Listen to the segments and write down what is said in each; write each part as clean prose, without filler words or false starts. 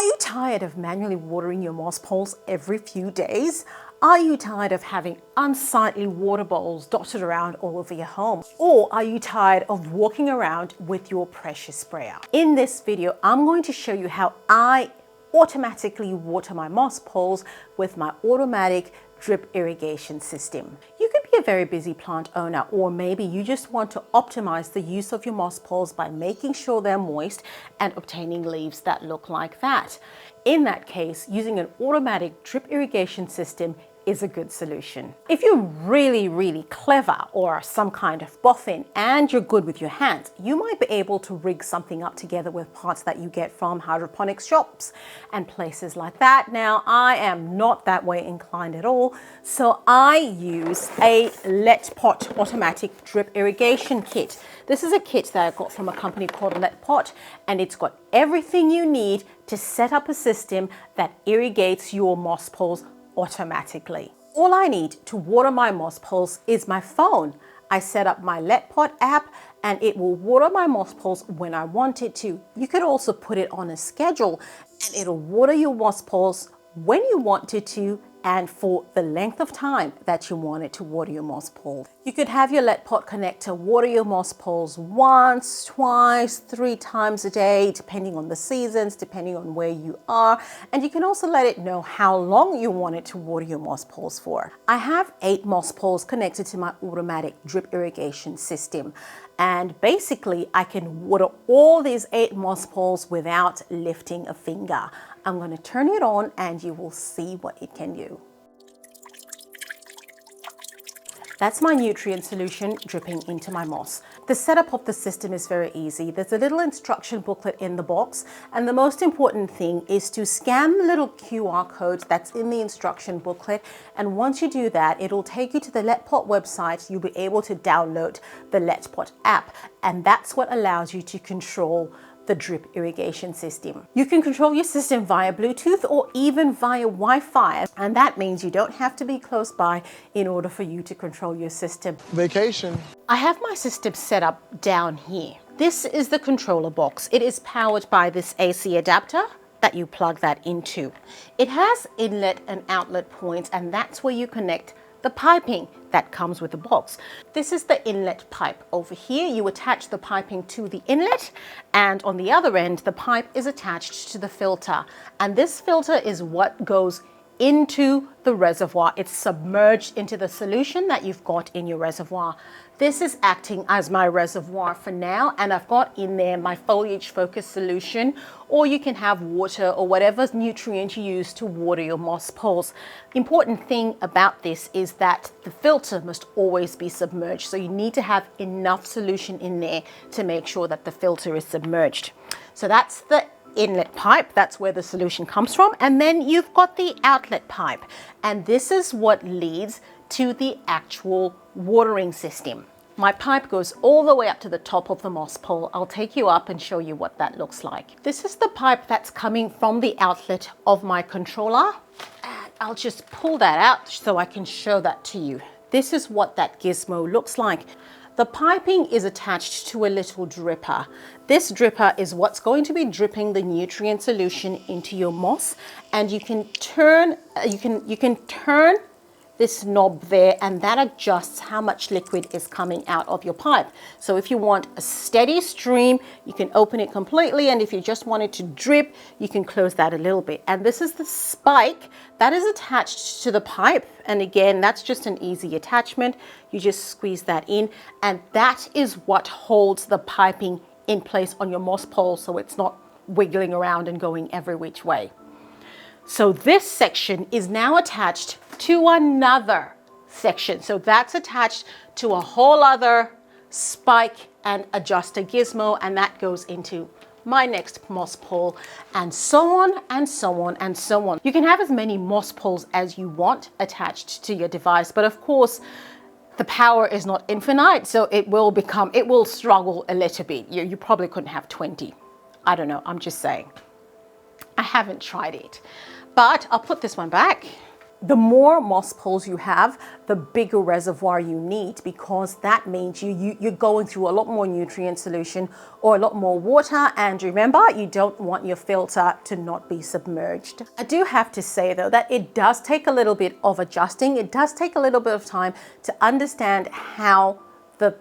you tired of manually watering your moss poles every few days? Are you tired of having unsightly water bowls dotted around all over your home? Or are you tired of walking around with your pressure sprayer? In this video, I'm going to show you how I automatically water my moss poles with my automatic drip irrigation system. You could be a very busy plant owner, or maybe you just want to optimize the use of your moss poles by making sure they're moist and obtaining leaves that look like that. In that case, using an automatic drip irrigation system is a good solution. If you're really clever or some kind of boffin and you're good with your hands, you might be able to rig something up together with parts that you get from hydroponics shops and places like that. Now, I am not that way inclined at all, so I use a LetPot automatic drip irrigation kit. This is a kit that I got from a company called LetPot, and it's got everything you need to set up a system that irrigates your moss poles automatically. All I need to water my moss poles is my phone. I set up my LetPot app and it will water my moss poles when I want it to. You could also put it on a schedule and it'll water your moss poles when you want it to and for the length of time that you want it to water your moss poles. You could have your LetPot connector water your moss poles once, twice, 3 times a day, depending on the seasons, depending on where you are. And you can also let it know how long you want it to water your moss poles for. I have 8 moss poles connected to my automatic drip irrigation system. And basically I can water all these 8 moss poles without lifting a finger. I'm going to turn it on and you will see what it can do. That's my nutrient solution dripping into my moss. The setup of the system is very easy. There's a little instruction booklet in the box, and the most important thing is to scan the little QR code that's in the instruction booklet, and once you do that, it'll take you to the LetPot website. You'll be able to download the LetPot app, and that's what allows you to control the drip irrigation system. You can control your system via Bluetooth or even via Wi-Fi, and that means you don't have to be close by in order for you to control your system. Vacation. I have my system set up down here. This is the controller box. It is powered by this AC adapter that you plug that into. It has inlet and outlet points, and that's where you connect the piping that comes with the box. This is the inlet pipe. Over here, you attach the piping to the inlet, and on the other end, the pipe is attached to the filter. And this filter is what goes into the reservoir. It's submerged into the solution that you've got in your reservoir. This is acting as my reservoir for now, and I've got in there my foliage focus solution, or you can have water or whatever nutrient you use to water your moss poles. Important thing about this is that the filter must always be submerged, so you need to have enough solution in there to make sure that the filter is submerged. So that's the inlet pipe, that's where the solution comes from, and then you've got the outlet pipe, and this is what leads to the actual watering system. My pipe goes all the way up to the top of the moss pole. I'll take you up and show you what that looks like. This is the pipe that's coming from the outlet of my controller, and I'll just pull that out so I can show that to you. This is what that gizmo looks like. The piping is attached to a little dripper. This dripper is what's going to be dripping the nutrient solution into your moss, and you can turn this knob there, and that adjusts how much liquid is coming out of your pipe. So if you want a steady stream, you can open it completely, and if you just want it to drip, you can close that a little bit. And this is the spike that is attached to the pipe, and again, that's just an easy attachment. You just squeeze that in, and that is what holds the piping in place on your moss pole, so it's not wiggling around and going every which way. So this section is now attached to another section. So that's attached to a whole other spike and adjuster gizmo, and that goes into my next moss pole, and so on and so on and so on. You can have as many moss poles as you want attached to your device, but of course, the power is not infinite, so it will struggle a little bit. You probably couldn't have 20. I don't know, I'm just saying. I haven't tried it, but I'll put this one back. The more moss poles you have, the bigger reservoir you need, because that means you're going through a lot more nutrient solution or a lot more water. And remember, you don't want your filter to not be submerged. I do have to say though that it does take a little bit of adjusting. It does take a little bit of time to understand how the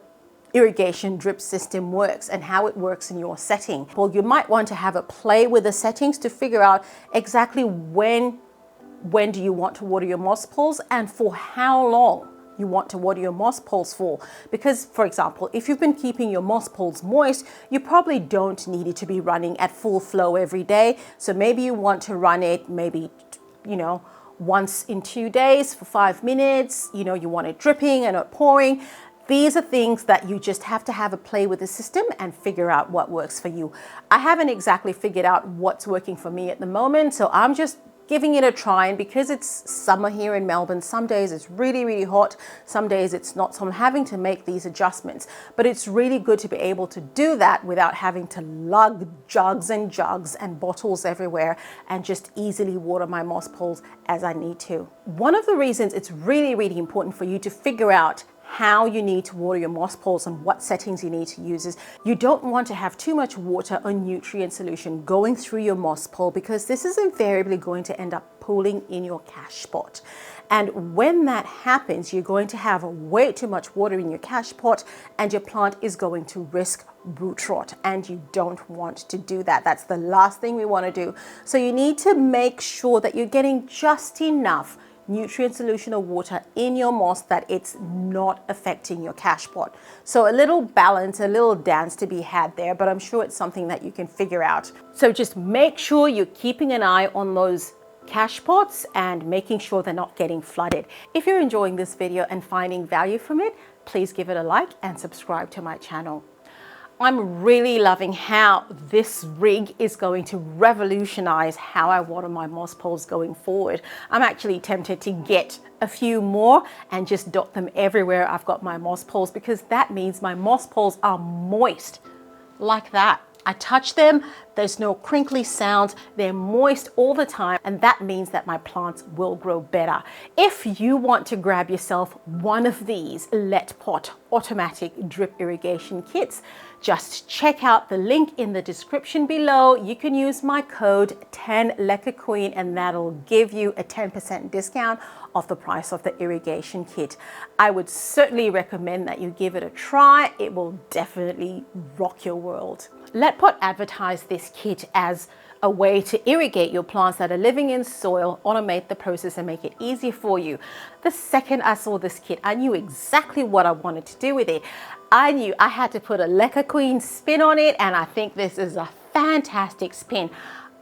irrigation drip system works and how it works in your setting. Well, you might want to have a play with the settings to figure out exactly when do you want to water your moss poles and for how long you want to water your moss poles for. Because, for example, if you've been keeping your moss poles moist, you probably don't need it to be running at full flow every day. So maybe you want to run it once in 2 days for 5 minutes. You want it dripping and not pouring. These are things that you just have to have a play with the system and figure out what works for you. I haven't exactly figured out what's working for me at the moment, so I'm just giving it a try. And because it's summer here in Melbourne, some days it's really, really hot, some days it's not, so I'm having to make these adjustments. But it's really good to be able to do that without having to lug jugs and bottles everywhere, and just easily water my moss poles as I need to. One of the reasons it's really, really important for you to figure out how you need to water your moss poles and what settings you need to use is you don't want to have too much water or nutrient solution going through your moss pole, because this is invariably going to end up pooling in your cache pot. And when that happens, you're going to have way too much water in your cache pot and your plant is going to risk root rot, and you don't want to do that. That's the last thing we want to do. So you need to make sure that you're getting just enough nutrient solution or water in your moss that it's not affecting your cache pot. So a little balance, a little dance to be had there, but I'm sure it's something that you can figure out. So just make sure you're keeping an eye on those cache pots and making sure they're not getting flooded. If you're enjoying this video and finding value from it, please give it a like and subscribe to my channel. I'm really loving how this rig is going to revolutionize how I water my moss poles going forward. I'm actually tempted to get a few more and just dot them everywhere I've got my moss poles, because that means my moss poles are moist like that. I touch them, there's no crinkly sounds, they're moist all the time, and that means that my plants will grow better. If you want to grab yourself one of these LetPot automatic drip irrigation kits, just check out the link in the description below. You can use my code 10LecaQueen and that'll give you a 10% discount off the price of the irrigation kit. I would certainly recommend that you give it a try. It will definitely rock your world. LetPot advertised this kit as a way to irrigate your plants that are living in soil, automate the process and make it easier for you. The second I saw this kit, I knew exactly what I wanted to do with it. I knew I had to put a LecaQueen spin on it, and I think this is a fantastic spin.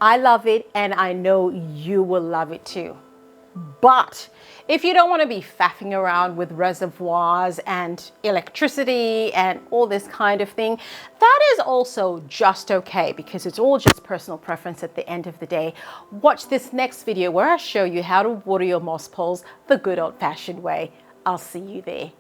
I love it, and I know you will love it too. But if you don't want to be faffing around with reservoirs and electricity and all this kind of thing, that is also just okay, because it's all just personal preference at the end of the day. Watch this next video where I show you how to water your moss poles the good old-fashioned way. I'll see you there.